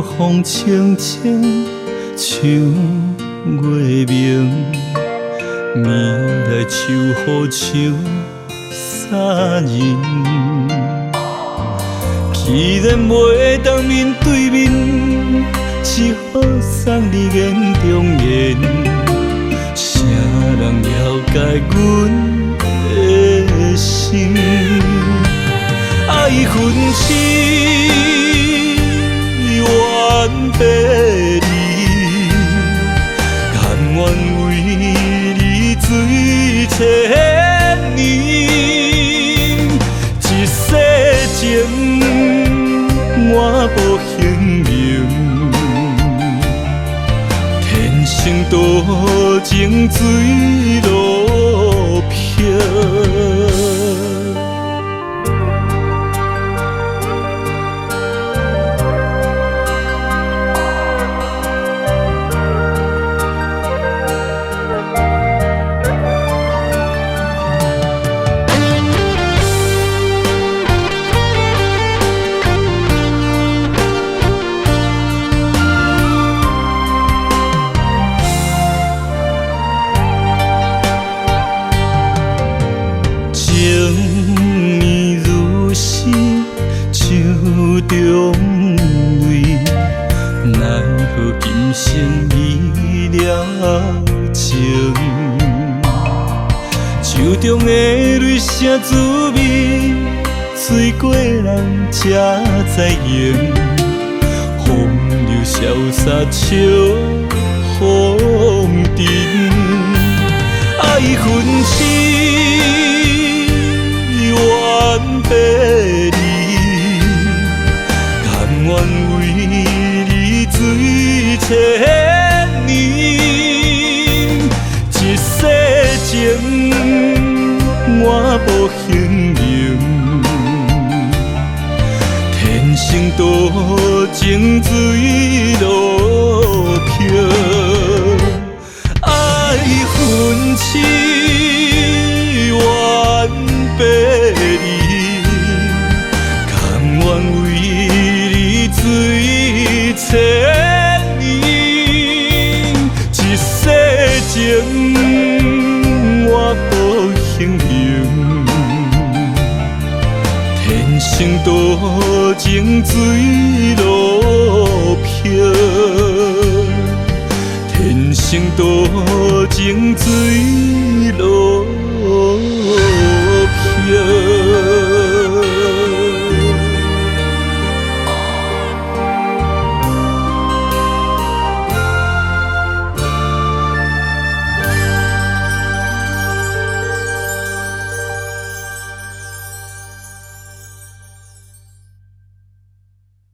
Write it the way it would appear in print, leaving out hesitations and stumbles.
风清清像月明，暝来秋雨像三人，既然袂当面对面，只好送你言中言。谁人了解阮的心？爱恨痴，缘别离，甘愿为你水千年。一世情，我无幸名，天生多情水路平。情义如是，手中泪，奈何今生已了情？手中的泪啥滋味？水过人才知影。风流潇洒笑风尘，爱恨痴。缘别离，甘愿为你水千年。一世情，我无幸名，天生多情水路平。爱恨痴，缘别离，甘愿为你水千年。一世情，我无幸名，天生多情水路平，天生多情水。